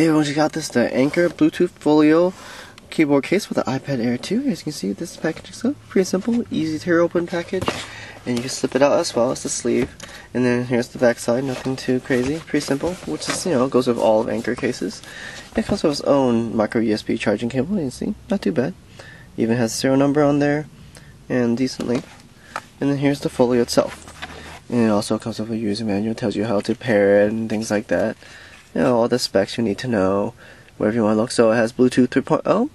Hey everyone, check out the Anker Bluetooth Folio keyboard case with the iPad Air 2. As you can see, this package is pretty simple, easy to open package, and you can slip it out as well as the sleeve. And then here's the back side, nothing too crazy, pretty simple, which is, goes with all of Anker cases. It comes with its own micro USB charging cable, you can see, not too bad. Even has a serial number on there, and decent length. And then here's the Folio itself. And it also comes with a user manual, tells you how to pair it and things like that. All the specs you need to know, wherever you want to look. So it has Bluetooth 3.0,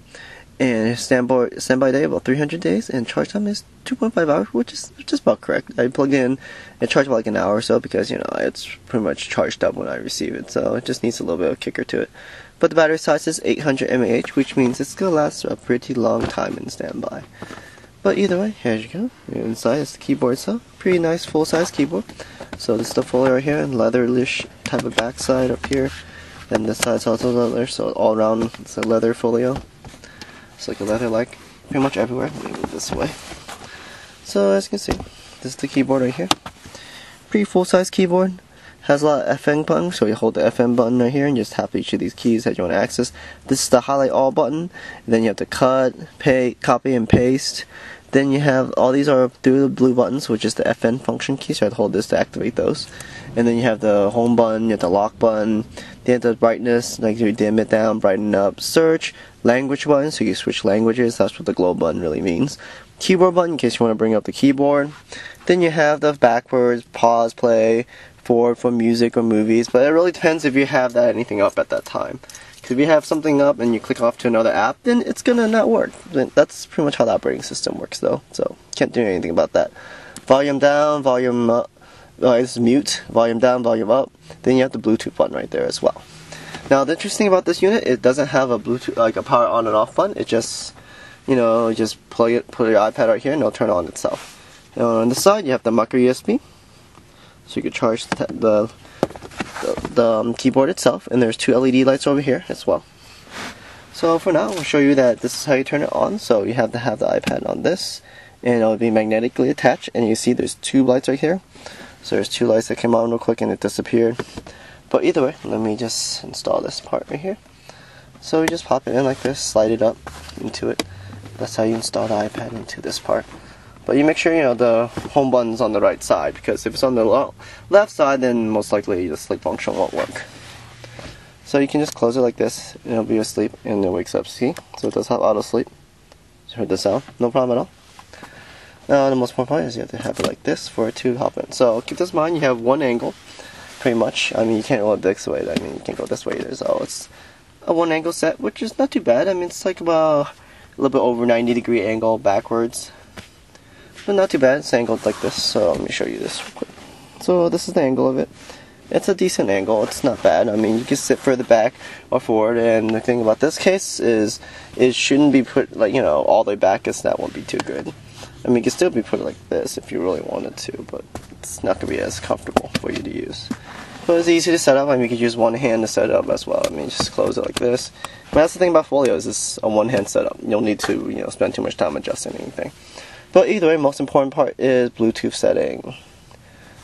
and standby day about 300 days, and charge time is 2.5 hours, which is just about correct. I plugged in and charged about like an hour or so because it's pretty much charged up when I receive it, so it just needs a little bit of a kicker to it. But the battery size is 800 mAh, which means it's gonna last a pretty long time in standby. But either way, here you go. Inside is the keyboard itself. Pretty nice full-size keyboard. So this is the Folio right here, and leatherish type of backside up here. And this side's also leather, so all around it's a leather Folio. It's like a leather-like, pretty much everywhere. Let me move this way. So as you can see, this is the keyboard right here. Pretty full-size keyboard. Has a lot of FN buttons, so you hold the FN button right here and just tap each of these keys that you want to access. This is the highlight all button. And then you have to cut, copy, and paste. Then you have, all these are through the blue buttons, which is the FN function key, so you have to hold this to activate those. And then you have the home button, you have the lock button, then you have the brightness, like you dim it down, brighten up, search, language button, so you switch languages, that's what the globe button really means. Keyboard button, in case you want to bring up the keyboard. Then you have the backwards, pause, play, forward for music or movies, but it really depends if you have anything up at that time. If you have something up and you click off to another app, then it's gonna not work. That's pretty much how the operating system works though, so can't do anything about that. Volume down, volume up, it's mute, volume down, volume up. Then you have the Bluetooth button right there as well. Now the interesting about this unit, it doesn't have a Bluetooth, like a power on and off button. It just, just plug it, put your iPad right here and it'll turn on itself. Now on the side you have the micro USB, so you can charge the keyboard itself, and there's two LED lights over here as well. So for now, we'll show you that this is how you turn it on. So you have to have the iPad on this, and it'll be magnetically attached, and you see there's two lights right here. So there's two lights that came on real quick and it disappeared. But either way, let me just install this part right here. So you just pop it in like this, slide it up into it. That's how you install the iPad into this part. But you make sure the home button's on the right side, because if it's on the left side, then most likely the sleep function won't work. So you can just close it like this, and it'll be asleep, and it wakes up. See? So it does have auto sleep. You heard the sound? No problem at all. Now the most important part is you have to have it like this for it to hop in. So keep this in mind. You have one angle, pretty much. I mean, you can't roll it this way. I mean, you can't go this way either. So it's a one angle set, which is not too bad. I mean, it's like about a little bit over 90-degree angle backwards. But not too bad, it's angled like this, so let me show you this real quick. So this is the angle of it. It's a decent angle, it's not bad. I mean, you can sit further back or forward, and the thing about this case is it shouldn't be put all the way back, because that won't be too good. I mean, you can still be put like this if you really wanted to, but it's not going to be as comfortable for you to use. But it's easy to set up. I mean, you could use one hand to set it up as well. I mean, just close it like this. But that's the thing about Folio, is it's a one-hand setup. You don't need to spend too much time adjusting anything. But either way, most important part is Bluetooth setting.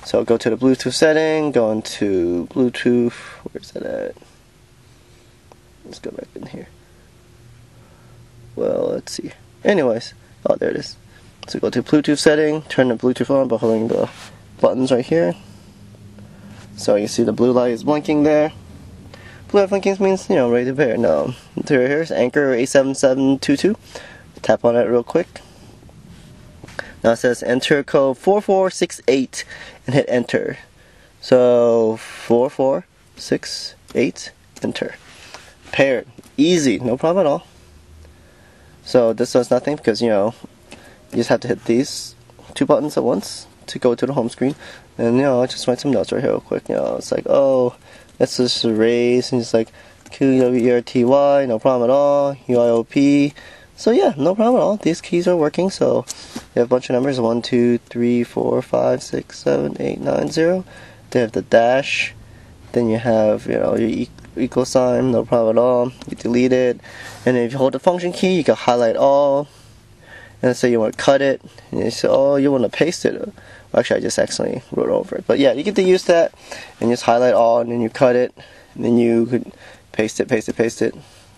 So go to the Bluetooth setting, go into Bluetooth, where's that at? Let's go back in here. Well, let's see. Anyways, oh, there it is. So go to Bluetooth setting, turn the Bluetooth on by holding the buttons right here. So you see the blue light is blinking there. Blue light blinking means, ready to pair. Now, here's Anker 87722. Tap on it real quick. Now it says enter code 4468 and hit enter. So 4468, enter. Paired. Easy, no problem at all. So this does nothing because you just have to hit these two buttons at once to go to the home screen. And just write some notes right here real quick. It's like, oh, let's just erase, and it's like QWERTY, no problem at all, UIOP. So yeah, no problem at all. These keys are working, so you have a bunch of numbers, 1, 2, 3, 4, 5, 6, 7, 8, 9, 0. They have the dash. Then you have, your equal sign, no problem at all. You delete it. And then if you hold the function key, you can highlight all. And let's say you want to cut it. And you say, oh, you want to paste it. Well, actually, I just accidentally wrote over it. But yeah, you get to use that. And just highlight all, and then you cut it. And then you could paste it, paste it, paste it,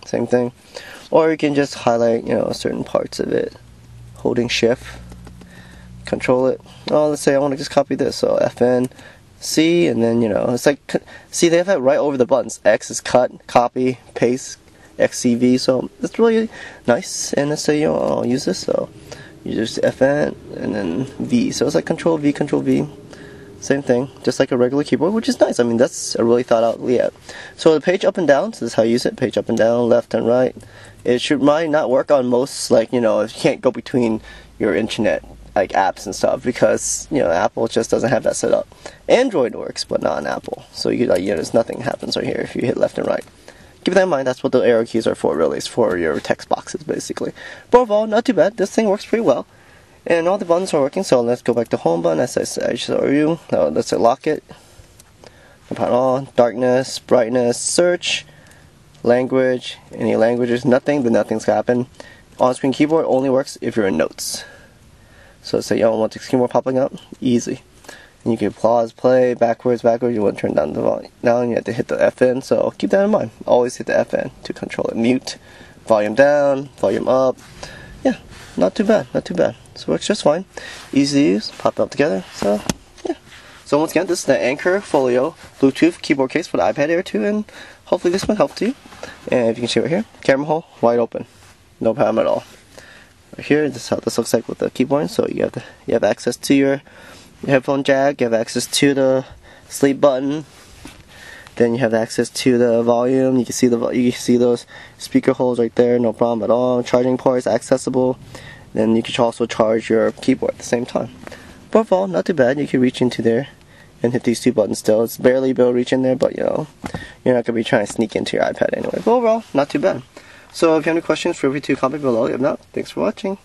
same thing. Or you can just highlight, certain parts of it, holding shift, control it. Oh, let's say I want to just copy this, so FN, C, and then, it's like, see, they have that right over the buttons. X is cut, copy, paste, XCV, so it's really nice. And let's say, I'll use this, so you just FN, and then V, so it's like Control V, Control V, same thing, just like a regular keyboard, which is nice. I mean, that's a really thought out layout. So the page up and down, so this is how you use it, page up and down, left and right. It might not work on most, like, if you can't go between your internet, like, apps and stuff, because, Apple just doesn't have that set up. Android works, but not on Apple. So you there's nothing happens right here if you hit left and right. Keep that in mind, that's what the arrow keys are for, really. It's for your text boxes, basically. But overall, not too bad. This thing works pretty well. And all the buttons are working, so let's go back to home button, as I show you. Now, let's lock it. No problem at all. Darkness, brightness, search, language, any languages, nothing, then nothing's gonna happen. On-screen keyboard only works if you're in notes. So say you don't want the keyboard popping up, easy. And you can pause, play, backwards, you want to turn down the volume. Now you have to hit the FN, so keep that in mind. Always hit the FN to control it. Mute, volume down, volume up. Yeah, not too bad, not too bad. So it works just fine. Easy to use, pop it up together, so yeah. So once again, this is the Anker Folio Bluetooth keyboard case for the iPad Air 2, and hopefully this one helped you. And if you can see right here, camera hole, wide open. No problem at all. Right here, this is how this looks like with the keyboard. So you have access to your headphone jack, you have access to the sleep button, then you have access to the volume. You can see those speaker holes right there, no problem at all. Charging ports accessible. Then you can also charge your keyboard at the same time. But overall, not too bad. You can reach into there and hit these two buttons still. It's barely able to reach in there, but you're not going to be trying to sneak into your iPad anyway. But overall, not too bad. So if you have any questions, feel free to comment below. If not, thanks for watching.